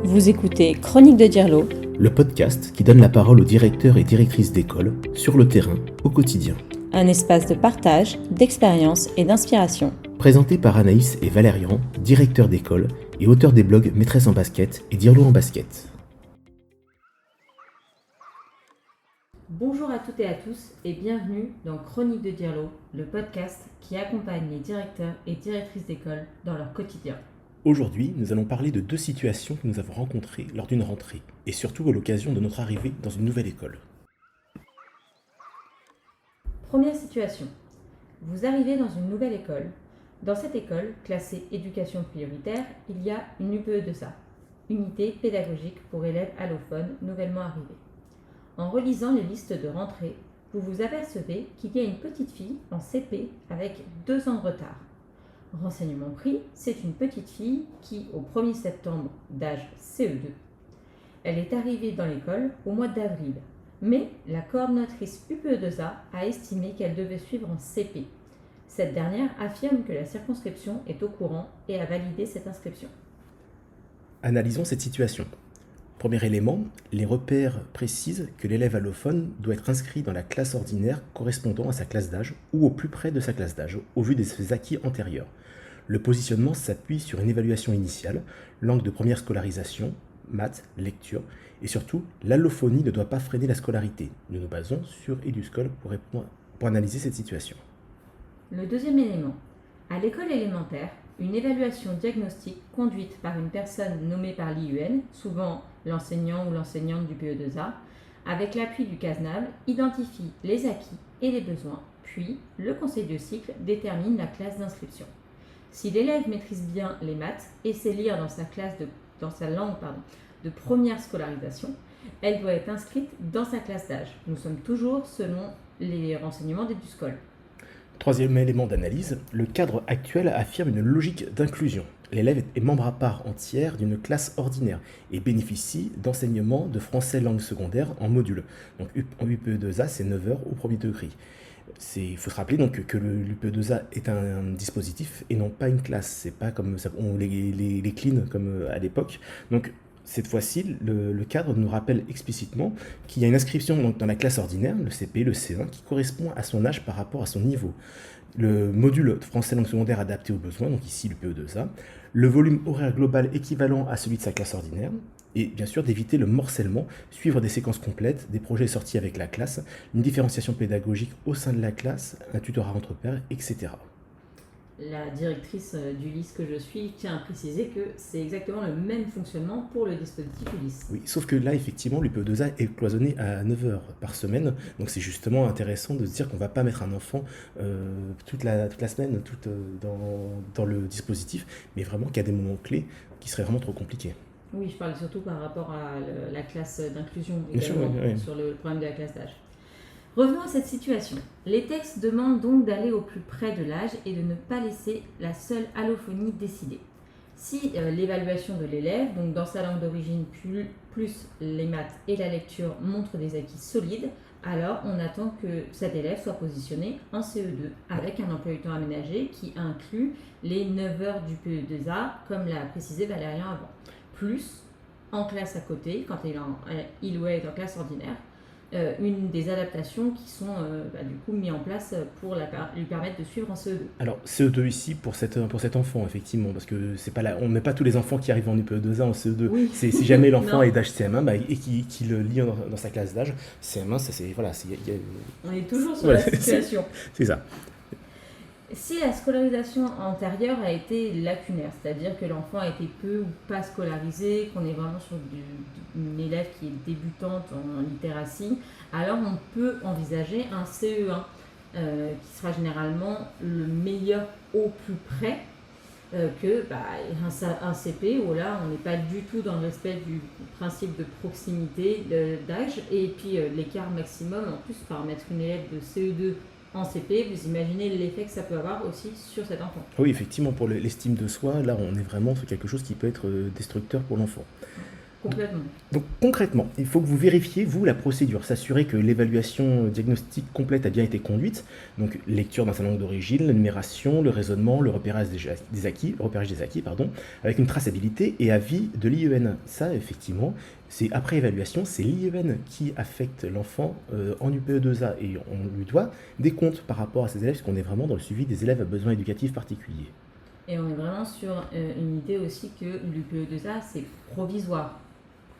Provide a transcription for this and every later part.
Vous écoutez Chronique de Dirlo, le podcast qui donne la parole aux directeurs et directrices d'école, sur le terrain, au quotidien. un espace de partage, d'expérience et d'inspiration. Présenté par Anaïs et Valérian, directeurs d'école et auteurs des blogs Maîtresse en basket et Dirlo en basket. Bonjour à toutes et à tous et bienvenue dans Chronique de Dirlo, le podcast qui accompagne les directeurs et directrices d'école dans leur quotidien. Aujourd'hui, nous allons parler de deux situations que nous avons rencontrées lors d'une rentrée, et surtout à l'occasion de notre arrivée dans une nouvelle école. Première situation. Vous arrivez dans une nouvelle école. Dans cette école, classée éducation prioritaire, il y a une UPE2A, unité pédagogique pour élèves allophones nouvellement arrivés. En relisant les listes de rentrée, vous vous apercevez qu'il y a une petite fille en CP avec 2 ans de retard. Renseignement pris, c'est une petite fille qui, au 1er septembre d'âge CE2, elle est arrivée dans l'école au mois d'avril, mais la coordonnatrice UPE2A a estimé qu'elle devait suivre en CP. Cette dernière affirme que la circonscription est au courant et a validé cette inscription. Analysons cette situation. Premier élément, les repères précisent que l'élève allophone doit être inscrit dans la classe ordinaire correspondant à sa classe d'âge ou au plus près de sa classe d'âge, au vu de ses acquis antérieurs. Le positionnement s'appuie sur une évaluation initiale, langue de première scolarisation, maths, lecture, et surtout, l'allophonie ne doit pas freiner la scolarité. Nous nous basons sur Eduscol pour analyser cette situation. Le deuxième élément. À l'école élémentaire, une évaluation diagnostique conduite par une personne nommée par l'IUN, souvent l'enseignant ou l'enseignante du PE2A, avec l'appui du CASNAB, identifie les acquis et les besoins, puis le conseil de cycle détermine la classe d'inscription. Si l'élève maîtrise bien les maths et sait lire dans sa langue de première scolarisation, elle doit être inscrite dans sa classe d'âge. Nous sommes toujours selon les renseignements d'Eduscol. Troisième élément d'analyse, le cadre actuel affirme une logique d'inclusion. L'élève est membre à part entière d'une classe ordinaire et bénéficie d'enseignement de français langue secondaire en module. Donc en UPE2A, c'est 9 heures au premier degré. Il faut se rappeler donc que l'UPE2A est un dispositif et non pas une classe. C'est pas comme ça, on les clean comme à l'époque. Donc cette fois-ci, le cadre nous rappelle explicitement qu'il y a une inscription donc, dans la classe ordinaire, le CP, le C1, qui correspond à son âge par rapport à son niveau. Le module français langue secondaire adapté aux besoins, donc ici le PE2A, le volume horaire global équivalent à celui de sa classe ordinaire, et bien sûr d'éviter le morcellement, suivre des séquences complètes, des projets sortis avec la classe, une différenciation pédagogique au sein de la classe, un tutorat entre pairs, etc. La directrice du LIS que je suis tient à préciser que c'est exactement le même fonctionnement pour le dispositif ULIS. Oui, sauf que là, effectivement, l'UPE2A est cloisonné à 9 heures par semaine. Donc c'est justement intéressant de se dire qu'on ne va pas mettre un enfant toute la semaine dans le dispositif, mais vraiment qu'il y a des moments clés qui seraient vraiment trop compliqués. Oui, je parle surtout par rapport à la classe d'inclusion Bien sûr, également, oui. sur le problème de la classe d'âge. Revenons à cette situation. Les textes demandent donc d'aller au plus près de l'âge et de ne pas laisser la seule allophonie décider. Si l'évaluation de l'élève, donc dans sa langue d'origine plus les maths et la lecture, montre des acquis solides, alors on attend que cet élève soit positionné en CE2 avec un emploi du temps aménagé qui inclut les 9 heures du PE2A, comme l'a précisé Valérian avant. Plus, en classe à côté, quand il ou elle est en classe ordinaire, une des adaptations qui sont du coup mises en place pour lui permettre de suivre en CE2. Alors CE2 ici pour cet enfant effectivement, parce que c'est pas on ne met pas tous les enfants qui arrivent en UPE2A en CE2. Oui. Si jamais l'enfant est d'âge CM1 et qui le lit dans sa classe d'âge, CM1 On est toujours sur la situation. C'est ça. Si la scolarisation antérieure a été lacunaire, c'est-à-dire que l'enfant a été peu ou pas scolarisé, qu'on est vraiment sur une élève qui est débutante en littératie, alors on peut envisager un CE1 qui sera généralement le meilleur au plus près un CP où là on n'est pas du tout dans le respect du principe de proximité d'âge et puis l'écart maximum en plus par mettre une élève de CE2 en CP, vous imaginez l'effet que ça peut avoir aussi sur cet enfant. Oui, effectivement, pour l'estime de soi, là, on est vraiment sur quelque chose qui peut être destructeur pour l'enfant. Complètement. Donc concrètement, il faut que vous vérifiez, vous, la procédure, s'assurer que l'évaluation diagnostique complète a bien été conduite, donc lecture dans sa langue d'origine, la numération, le raisonnement, le repérage des acquis, avec une traçabilité et avis de l'IEN. Ça, effectivement, c'est après évaluation, c'est l'IEN qui affecte l'enfant en UPE2A et on lui doit des comptes par rapport à ses élèves, parce qu'on est vraiment dans le suivi des élèves à besoins éducatifs particuliers. Et on est vraiment sur une idée aussi que l'UPE2A, c'est provisoire.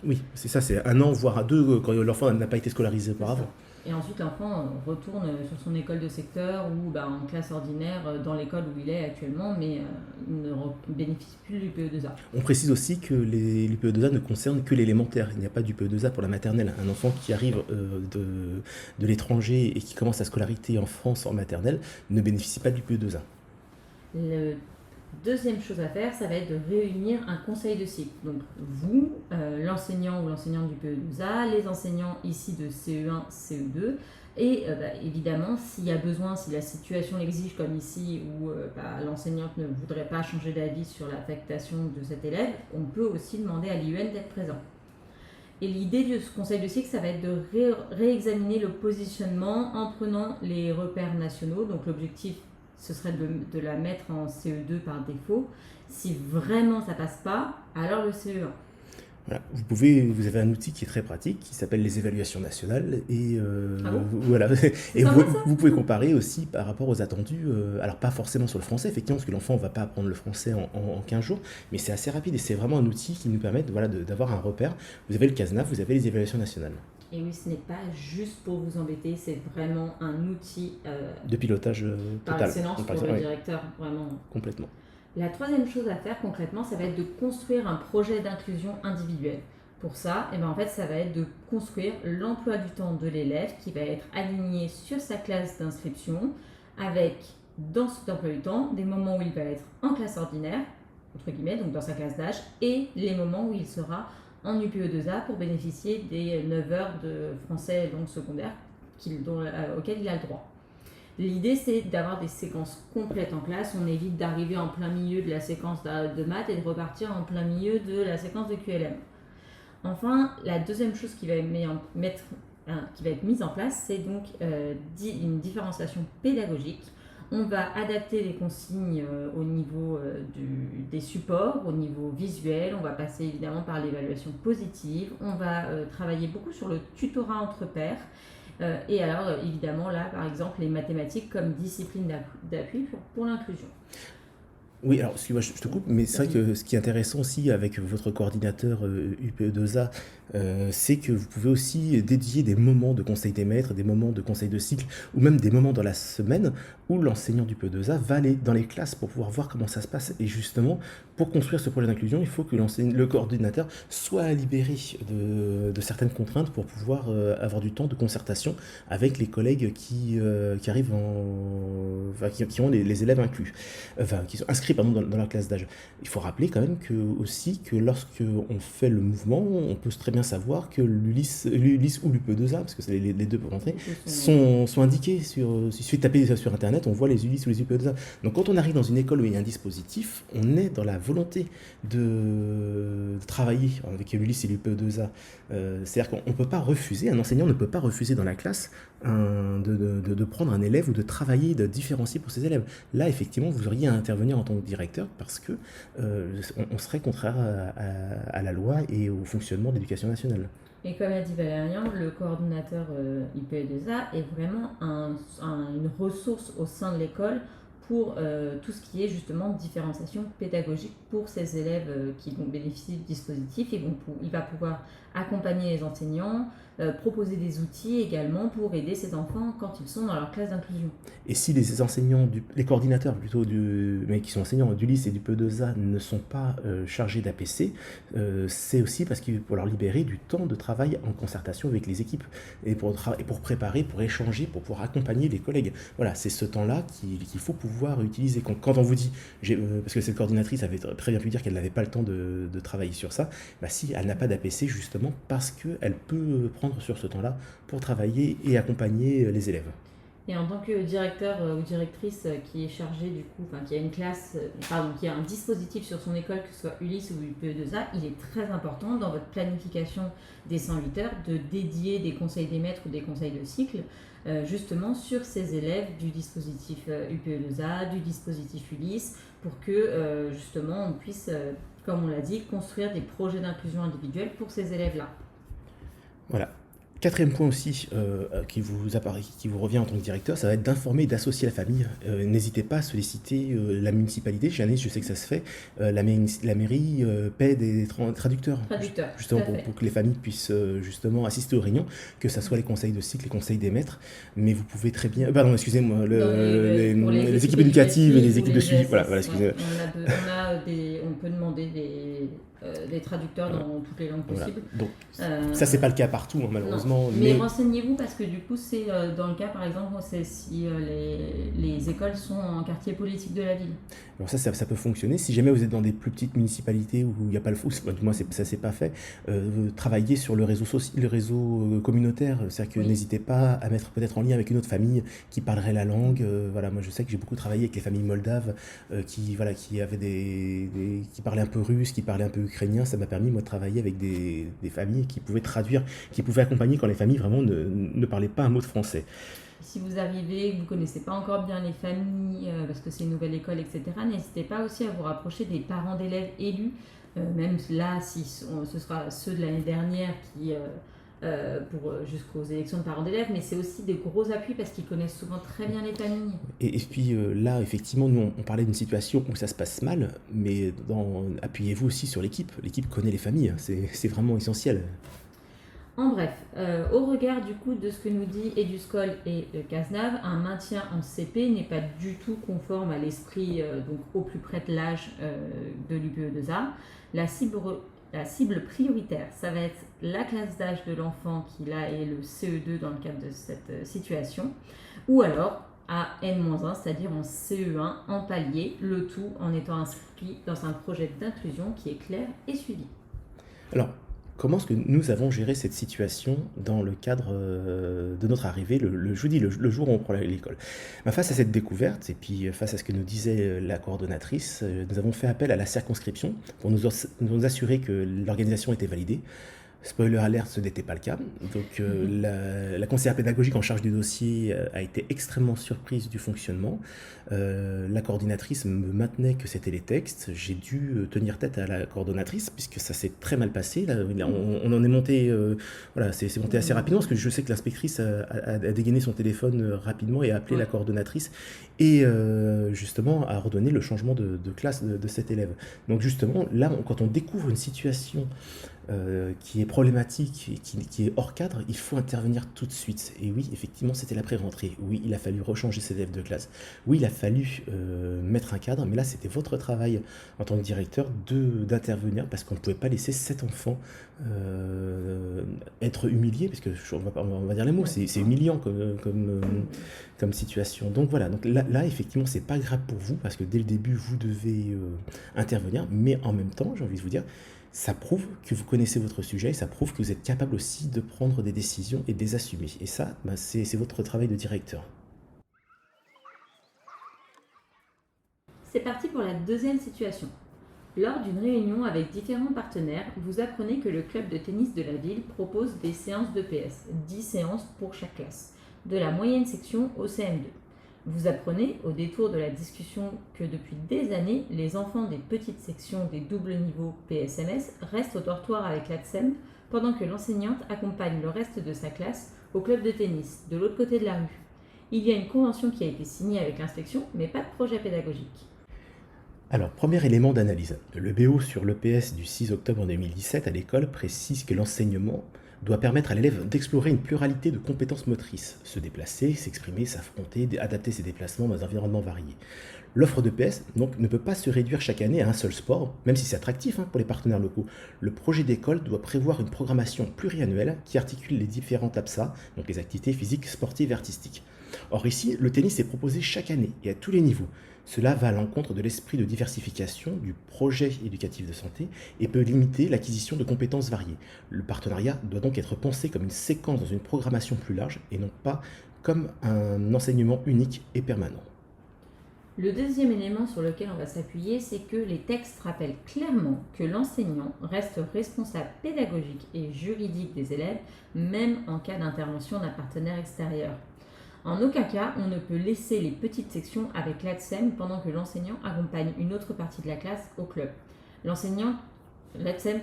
Oui, c'est ça, c'est 1 an, voire à 2, quand l'enfant n'a pas été scolarisé auparavant. Et ensuite, l'enfant retourne sur son école de secteur ou en classe ordinaire dans l'école où il est actuellement, mais il ne bénéficie plus de l'UPE2A. On précise aussi que l'UPE2A ne concerne que l'élémentaire. Il n'y a pas d'UPE2A pour la maternelle. Un enfant qui arrive de l'étranger et qui commence sa scolarité en France en maternelle ne bénéficie pas d'UPE2A. Le deuxième chose à faire, ça va être de réunir un conseil de cycle. Donc vous, l'enseignant ou l'enseignante du PE2A, les enseignants ici de CE1, CE2, et évidemment, s'il y a besoin, si la situation l'exige comme ici, où l'enseignante ne voudrait pas changer d'avis sur l'affectation de cet élève, on peut aussi demander à l'IEN d'être présent. Et l'idée de ce conseil de cycle, ça va être de réexaminer le positionnement en prenant les repères nationaux. Donc l'objectif, ce serait de la mettre en CE2 par défaut. Si vraiment ça passe pas, alors le CE1. Voilà. Vous avez un outil qui est très pratique, qui s'appelle les évaluations nationales, et voilà. Et vous pouvez comparer aussi par rapport aux attendus, alors pas forcément sur le français, effectivement, parce que l'enfant ne va pas apprendre le français en 15 jours, mais c'est assez rapide, et c'est vraiment un outil qui nous permet d'avoir un repère. Vous avez le CASNAF, vous avez les évaluations nationales. Et oui, ce n'est pas juste pour vous embêter, c'est vraiment un outil de pilotage par total. excellence pour le directeur, vraiment. Complètement. La troisième chose à faire concrètement, ça va être de construire un projet d'inclusion individuelle. Pour ça, en fait, ça va être de construire l'emploi du temps de l'élève qui va être aligné sur sa classe d'inscription avec, dans cet emploi du temps, des moments où il va être en classe ordinaire, entre guillemets, donc dans sa classe d'âge, et les moments où il sera en UPE2A pour bénéficier des 9 heures de français langue secondaire auxquelles il a le droit. L'idée, c'est d'avoir des séquences complètes en classe. On évite d'arriver en plein milieu de la séquence de maths et de repartir en plein milieu de la séquence de QLM. Enfin, la deuxième chose qui va être mise en place, c'est donc une différenciation pédagogique. On va adapter les consignes au niveau des supports, au niveau visuel. On va passer évidemment par l'évaluation positive. On va travailler beaucoup sur le tutorat entre pairs. Et alors, évidemment, là, par exemple, les mathématiques comme discipline d'appui pour l'inclusion. Oui, alors, excuse-moi, je te coupe, mais c'est vrai que ce qui est intéressant aussi avec votre coordinateur UPE2A, c'est que vous pouvez aussi dédier des moments de conseil des maîtres, des moments de conseil de cycle, ou même des moments dans la semaine où l'enseignant du PE2A va aller dans les classes pour pouvoir voir comment ça se passe. Et justement, pour construire ce projet d'inclusion, il faut que le coordinateur soit libéré de certaines contraintes pour pouvoir avoir du temps de concertation avec les collègues qui arrivent qui ont les élèves inclus, qui sont inscrits dans leur classe d'âge. Il faut rappeler quand même que lorsque on fait le mouvement, on peut très bien savoir que l'ULIS ou l'UPE2A, parce que les deux peuvent rentrer, sont indiqués il suffit de taper sur Internet, on voit les ULIS ou les UPE2A. Donc quand on arrive dans une école où il y a un dispositif, on est dans la volonté de travailler avec l'ULIS et l'UPE2A. C'est-à-dire qu'on ne peut pas refuser, un enseignant ne peut pas refuser dans la classe de prendre un élève ou de travailler, de différencier pour ses élèves. Là, effectivement, vous auriez à intervenir en tant que directeur parce que on serait contraire à la loi et au fonctionnement de l'éducation nationale. Et comme l'a dit Valérian, le coordinateur IPE2A est vraiment une ressource au sein de l'école pour tout ce qui est justement différenciation pédagogique pour ces élèves qui vont bénéficier du dispositif. Il va pouvoir accompagner les enseignants, proposer des outils également pour aider ces enfants quand ils sont dans leur classe d'inclusion. Et si les enseignants, les coordinateurs plutôt, mais qui sont enseignants du lycée et du PE2A ne sont pas chargés d'APC, c'est aussi parce qu'il faut leur libérer du temps de travail en concertation avec les équipes et pour préparer, pour échanger, pour pouvoir accompagner les collègues. Voilà, c'est ce temps-là qu'il faut pouvoir utiliser. Quand on vous dit, parce que cette coordinatrice avait très bien pu dire qu'elle n'avait pas le temps de travailler sur ça, si elle n'a pas d'APC justement parce qu'elle peut prendre sur ce temps-là pour travailler et accompagner les élèves. Et en tant que directeur ou directrice qui est chargé du coup, enfin qui a une classe, qui a un dispositif sur son école, que ce soit Ulysse ou UPE2A, il est très important dans votre planification des 108 heures de dédier des conseils des maîtres ou des conseils de cycle justement sur ces élèves du dispositif UPE2A, du dispositif Ulysse, pour que justement on puisse, comme on l'a dit, construire des projets d'inclusion individuelle pour ces élèves-là. Voilà. Quatrième point aussi qui vous revient en tant que directeur, ça va être d'informer et d'associer la famille. N'hésitez pas à solliciter la municipalité. Janice, je sais que ça se fait. La mairie paie des traducteurs. Justement pour que les familles puissent justement assister aux réunions, que ce soit les conseils de cycle, les conseils des maîtres. Mais vous pouvez très bien... Pardon, excusez-moi. Les équipes éducatives et les équipes de suivi. Voilà, excusez-moi. On peut demander des traducteurs dans toutes les langues possibles. Donc, ça, c'est pas le cas partout, hein, malheureusement. Mais renseignez-vous parce que du coup, c'est dans le cas, par exemple, c'est si les écoles sont en quartier politique de la ville. Alors ça peut fonctionner. Si jamais vous êtes dans des plus petites municipalités où il n'y a pas le foot, du moins ça c'est pas fait, travaillez sur le réseau communautaire. C'est-à-dire que n'hésitez pas à mettre peut-être en lien avec une autre famille qui parlerait la langue. Voilà, moi je sais que j'ai beaucoup travaillé avec les familles moldaves qui avaient qui parlaient un peu russe, qui parlaient un peu ukrainien. Ça m'a permis moi de travailler avec des familles qui pouvaient traduire, qui pouvaient accompagner quand les familles vraiment ne parlaient pas un mot de français. Si vous arrivez, que vous ne connaissez pas encore bien les familles, parce que c'est une nouvelle école, etc., n'hésitez pas aussi à vous rapprocher des parents d'élèves élus, même là, si ce sera ceux de l'année dernière qui, jusqu'aux élections de parents d'élèves, mais c'est aussi des gros appuis parce qu'ils connaissent souvent très bien les familles. Et puis là, effectivement, nous, on parlait d'une situation où ça se passe mal, mais appuyez-vous aussi sur l'équipe. L'équipe connaît les familles, hein, c'est vraiment essentiel. En bref, au regard du coup de ce que nous dit Eduscol et Cazenave, un maintien en CP n'est pas du tout conforme à l'esprit donc au plus près de l'âge de l'UPE2A. La cible prioritaire, ça va être la classe d'âge de l'enfant qui là est le CE2 dans le cadre de cette situation, ou alors à N-1, c'est-à-dire en CE1 en palier, le tout en étant inscrit dans un projet d'inclusion qui est clair et suivi. Alors, comment est-ce que nous avons géré cette situation dans le cadre de notre arrivée le jour où on prend l'école? Face à cette découverte et puis face à ce que nous disait la coordonnatrice, nous avons fait appel à la circonscription pour nous assurer que l'organisation était validée. Spoiler alert, ce n'était pas le cas. Donc la conseillère pédagogique en charge du dossier a été extrêmement surprise du fonctionnement. La coordinatrice me maintenait que c'était les textes. J'ai dû tenir tête à la coordonnatrice puisque ça s'est très mal passé. Là, on en est monté, c'est monté assez rapidement parce que je sais que l'inspectrice a dégainé son téléphone rapidement et a appelé la coordonnatrice et justement a ordonné le changement de classe de cet élève. Donc justement, là, quand on découvre une situation qui est problématique et qui est hors cadre, il faut intervenir tout de suite. Et oui, effectivement, c'était la pré-rentrée. Oui, il a fallu rechanger ses élèves de classe. Oui, il a fallu mettre un cadre, mais là, c'était votre travail en tant que directeur d'intervenir parce qu'on ne pouvait pas laisser cet enfant être humilié, parce que on va dire les mots, c'est humiliant comme situation. Donc voilà, donc là effectivement, c'est pas grave pour vous parce que dès le début, vous devez intervenir, mais en même temps, j'ai envie de vous dire, ça prouve que vous connaissez votre sujet, ça prouve que vous êtes capable aussi de prendre des décisions et de les assumer. Et ça, c'est votre travail de directeur. C'est parti pour la deuxième situation. Lors d'une réunion avec différents partenaires, vous apprenez que le club de tennis de la ville propose des séances d'EPS, 10 séances pour chaque classe, de la moyenne section au CM2. Vous apprenez, au détour de la discussion, que depuis des années, les enfants des petites sections des doubles niveaux PSMS restent au dortoir avec l'ATSEM, pendant que l'enseignante accompagne le reste de sa classe au club de tennis, de l'autre côté de la rue. Il y a une convention qui a été signée avec l'inspection, mais pas de projet pédagogique. Alors, premier élément d'analyse. Le BO sur l'EPS du 6 octobre 2017 à l'école précise que l'enseignement doit permettre à l'élève d'explorer une pluralité de compétences motrices, se déplacer, s'exprimer, s'affronter, adapter ses déplacements dans un environnement varié. L'offre d'EPS donc, ne peut pas se réduire chaque année à un seul sport, même si c'est attractif pour les partenaires locaux. Le projet d'école doit prévoir une programmation pluriannuelle qui articule les différentes APSA, donc les activités physiques, sportives et artistiques. Or ici, le tennis est proposé chaque année et à tous les niveaux. Cela va à l'encontre de l'esprit de diversification du projet éducatif de santé et peut limiter l'acquisition de compétences variées. Le partenariat doit donc être pensé comme une séquence dans une programmation plus large et non pas comme un enseignement unique et permanent. Le deuxième élément sur lequel on va s'appuyer, c'est que les textes rappellent clairement que l'enseignant reste responsable pédagogique et juridique des élèves, même en cas d'intervention d'un partenaire extérieur. En aucun cas, on ne peut laisser les petites sections avec l'ATSEM pendant que l'enseignant accompagne une autre partie de la classe au club. L'ATSEM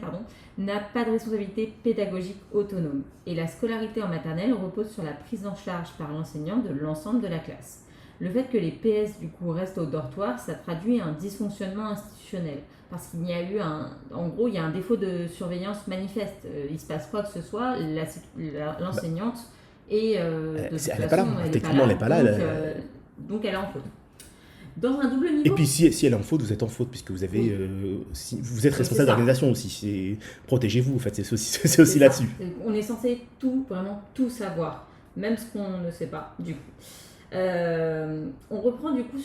n'a pas de responsabilité pédagogique autonome et la scolarité en maternelle repose sur la prise en charge par l'enseignant de l'ensemble de la classe. Le fait que les PS du coup restent au dortoir, ça traduit un dysfonctionnement institutionnel parce qu'il y a eu il y a un défaut de surveillance manifeste. Il se passe quoi que ce soit, l'enseignante est de toute Elle n'est pas là, façon, techniquement elle n'est pas là. Donc elle est en faute. Dans un double niveau. Et puis si elle est en faute, vous êtes en faute puisque vous avez, vous êtes responsable d'organisation aussi. Protégez-vous, en fait, c'est aussi là-dessus. On est censé vraiment tout savoir, même ce qu'on ne sait pas du coup. On reprend du coup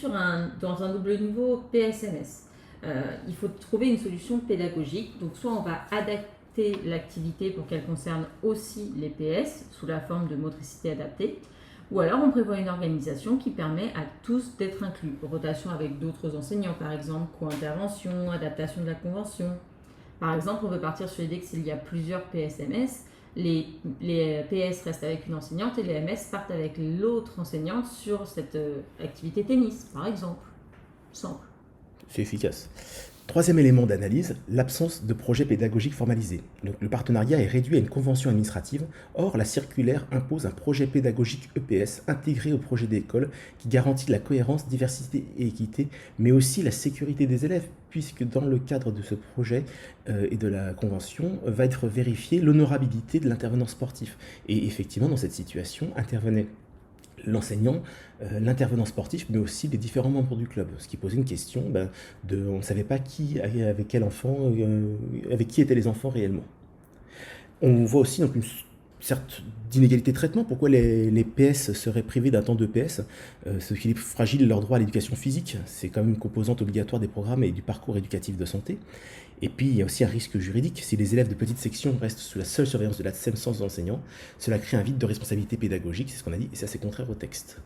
dans un double niveau PSMS. Il faut trouver une solution pédagogique. Donc soit on va adapter l'activité pour qu'elle concerne aussi les PS sous la forme de motricité adaptée, ou alors on prévoit une organisation qui permet à tous d'être inclus. Rotation avec d'autres enseignants par exemple, co-intervention, adaptation de la convention. Par exemple, on veut partir sur l'idée que s'il y a plusieurs PSMS, les PS restent avec une enseignante et les MS partent avec l'autre enseignante sur cette activité tennis, par exemple. Simple. C'est efficace. Troisième élément d'analyse, l'absence de projet pédagogique formalisé. Le partenariat est réduit à une convention administrative. Or, la circulaire impose un projet pédagogique EPS intégré au projet d'école qui garantit la cohérence, diversité et équité, mais aussi la sécurité des élèves, puisque dans le cadre de ce projet et de la convention, va être vérifiée l'honorabilité de l'intervenant sportif. Et effectivement, dans cette situation, intervenait l'enseignant, l'intervenant sportif, mais aussi les différents membres du club. Ce qui posait une question on ne savait pas avec quel enfant, avec qui étaient les enfants réellement. On voit aussi donc une sorte d'inégalité de traitement. Pourquoi les PS seraient privés d'un temps de PS ce qui fragile leur droit à l'éducation physique. C'est quand même une composante obligatoire des programmes et du parcours éducatif de santé. Et puis, il y a aussi un risque juridique. Si les élèves de petite section restent sous la seule surveillance de l'ATSEM sans enseignant, cela crée un vide de responsabilité pédagogique, c'est ce qu'on a dit, et ça c'est contraire au texte.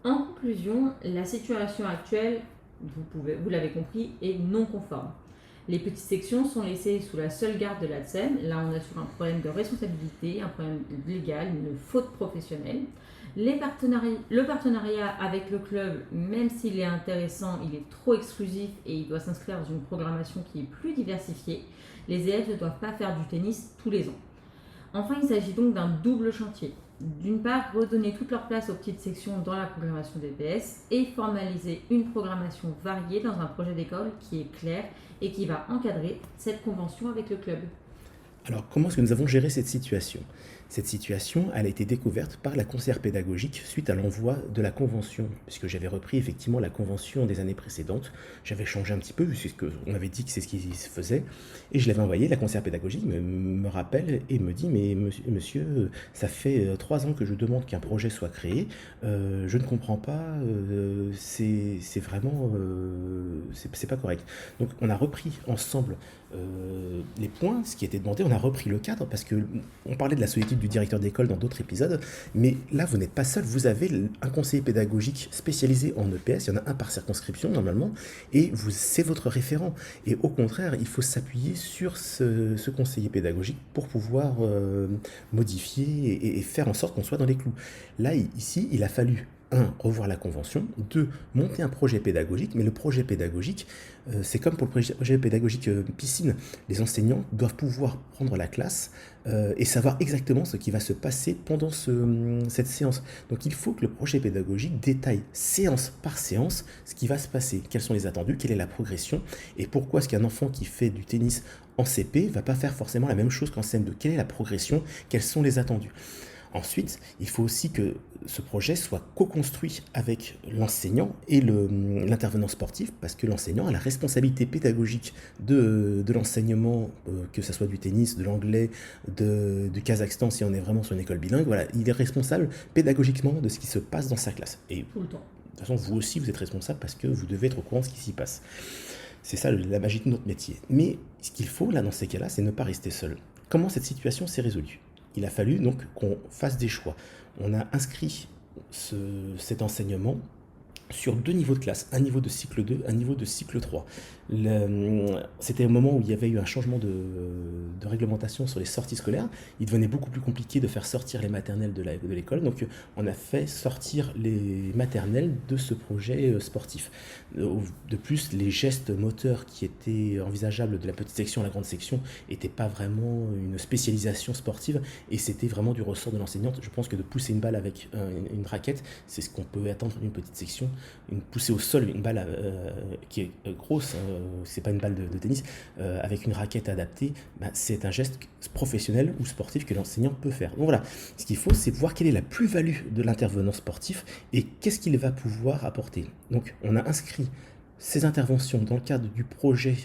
En conclusion, la situation actuelle, vous l'avez compris, est non conforme. Les petites sections sont laissées sous la seule garde de l'ATSEM. Là, on a sur un problème de responsabilité, un problème légal, une faute professionnelle. Le partenariat avec le club, même s'il est intéressant, il est trop exclusif et il doit s'inscrire dans une programmation qui est plus diversifiée. Les élèves ne doivent pas faire du tennis tous les ans. Enfin, il s'agit donc d'un double chantier. D'une part, redonner toute leur place aux petites sections dans la programmation des PS et formaliser une programmation variée dans un projet d'école qui est clair et qui va encadrer cette convention avec le club. Alors, comment est-ce que nous avons géré cette situation ? Cette situation, elle a été découverte par la conseillère pédagogique suite à l'envoi de la convention, puisque j'avais repris effectivement la convention des années précédentes. J'avais changé un petit peu, puisqu'on avait dit que c'est ce qui se faisait, et je l'avais envoyé. La conseillère pédagogique me rappelle et me dit « Mais monsieur, ça fait 3 ans que je demande qu'un projet soit créé, je ne comprends pas, c'est vraiment, c'est pas correct. » Donc on a repris ensemble les points, ce qui était demandé, on a repris le cadre, parce qu'on parlait de la solitude du directeur d'école dans d'autres épisodes, mais là vous n'êtes pas seul, vous avez un conseiller pédagogique spécialisé en EPS, il y en a un par circonscription normalement, et c'est votre référent. Et au contraire, il faut s'appuyer sur ce conseiller pédagogique pour pouvoir modifier et faire en sorte qu'on soit dans les clous. Là, ici, il a fallu 1. Revoir la convention, 2. Monter un projet pédagogique, mais le projet pédagogique, c'est comme pour le projet pédagogique piscine, les enseignants doivent pouvoir prendre la classe et savoir exactement ce qui va se passer pendant cette séance. Donc il faut que le projet pédagogique détaille séance par séance ce qui va se passer, quels sont les attendus, quelle est la progression, et pourquoi est-ce qu'un enfant qui fait du tennis en CP ne va pas faire forcément la même chose qu'en CM2, quelle est la progression, quels sont les attendus. Ensuite, il faut aussi que ce projet soit co-construit avec l'enseignant et l'intervenant sportif, parce que l'enseignant a la responsabilité pédagogique de l'enseignement, que ce soit du tennis, de l'anglais, du Kazakhstan, si on est vraiment sur une école bilingue. Voilà, il est responsable pédagogiquement de ce qui se passe dans sa classe. Et tout le temps. De toute façon, vous aussi, vous êtes responsable parce que vous devez être au courant de ce qui s'y passe. C'est ça la magie de notre métier. Mais ce qu'il faut, là, dans ces cas-là, c'est ne pas rester seul. Comment cette situation s'est résolue ? il a fallu donc qu'on fasse des choix. On a inscrit cet enseignement sur 2 niveaux de classe, un niveau de cycle 2, un niveau de cycle 3. C'était un moment où il y avait eu un changement de réglementation sur les sorties scolaires. Il devenait beaucoup plus compliqué de faire sortir les maternelles de l'école, donc on a fait sortir les maternelles de ce projet sportif. De plus, les gestes moteurs qui étaient envisageables de la petite section à la grande section n'étaient pas vraiment une spécialisation sportive, et c'était vraiment du ressort de l'enseignante. Je pense que de pousser une balle avec une raquette, c'est ce qu'on peut attendre d'une petite section. Pousser au sol une balle qui est grosse, c'est pas une balle de tennis, avec une raquette adaptée, c'est un geste professionnel ou sportif que l'enseignant peut faire. Donc voilà, ce qu'il faut, c'est voir quelle est la plus-value de l'intervenant sportif et qu'est-ce qu'il va pouvoir apporter. Donc on a inscrit ces interventions dans le cadre du projet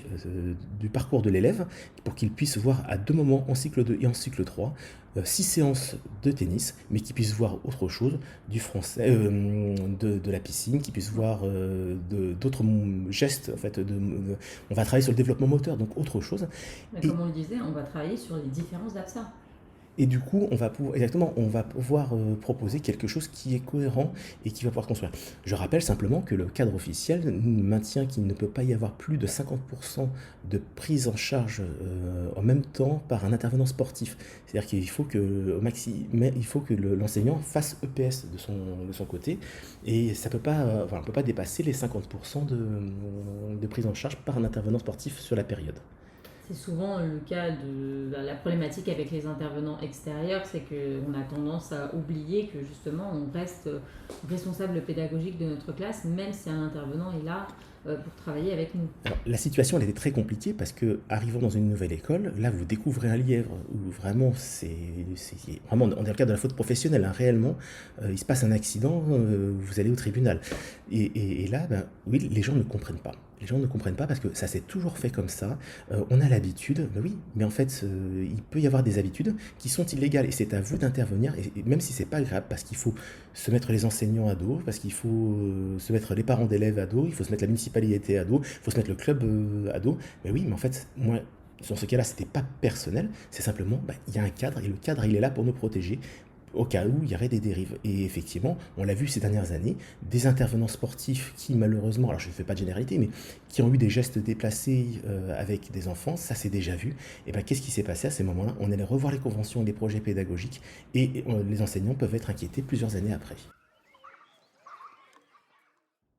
du parcours de l'élève pour qu'il puisse voir à 2 moments en cycle 2 et en cycle 3 6 séances de tennis, mais qu'il puisse voir autre chose, du français, de la piscine, qu'il puisse voir d'autres gestes. En fait, on va travailler sur le développement moteur, donc autre chose. Comme on le disait, on va travailler sur les différences d'APSA. Et du coup, on va pouvoir proposer quelque chose qui est cohérent et qui va pouvoir construire. Je rappelle simplement que le cadre officiel maintient qu'il ne peut pas y avoir plus de 50% de prise en charge en même temps par un intervenant sportif. C'est-à-dire qu'il faut que l'enseignant fasse EPS de son côté, et ça peut pas, on ne peut pas dépasser les 50% de prise en charge par un intervenant sportif sur la période. C'est souvent le cas de la problématique avec les intervenants extérieurs, c'est qu'on a tendance à oublier que justement on reste responsable pédagogique de notre classe, même si un intervenant est là pour travailler avec nous. Alors, la situation elle était très compliquée parce que, arrivant dans une nouvelle école, là vous découvrez un lièvre où vraiment vraiment, on est dans le cadre de la faute professionnelle, réellement, il se passe un accident, vous allez au tribunal. Et là, oui, les gens ne comprennent pas. Les gens ne comprennent pas parce que ça s'est toujours fait comme ça. On a l'habitude, oui, mais en fait, il peut y avoir des habitudes qui sont illégales et c'est à vous d'intervenir, et même si c'est pas grave, parce qu'il faut se mettre les enseignants à dos, parce qu'il faut se mettre les parents d'élèves à dos, il faut se mettre la municipalité à dos, il faut se mettre le club à dos. Mais oui, mais en fait, moi, dans ce cas-là, c'était pas personnel, c'est simplement, il y a un cadre et le cadre, il est là pour nous protéger, au cas où il y aurait des dérives. Et effectivement, on l'a vu ces dernières années, des intervenants sportifs qui malheureusement, alors je ne fais pas de généralité, mais qui ont eu des gestes déplacés avec des enfants, ça c'est déjà vu. Et qu'est-ce qui s'est passé à ces moments-là? On allait revoir les conventions et les projets pédagogiques, et les enseignants peuvent être inquiétés plusieurs années après.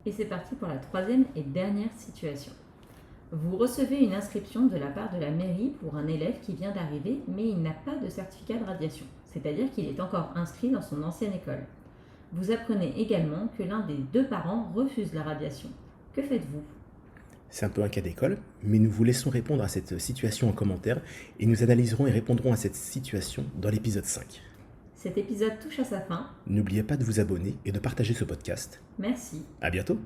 Et c'est parti pour la 3e et dernière situation. Vous recevez une inscription de la part de la mairie pour un élève qui vient d'arriver, mais il n'a pas de certificat de radiation, c'est-à-dire qu'il est encore inscrit dans son ancienne école. Vous apprenez également que l'un des 2 parents refuse la radiation. Que faites-vous? C'est un peu un cas d'école, mais nous vous laissons répondre à cette situation en commentaire, et nous analyserons et répondrons à cette situation dans l'épisode 5. Cet épisode touche à sa fin. N'oubliez pas de vous abonner et de partager ce podcast. Merci. À bientôt.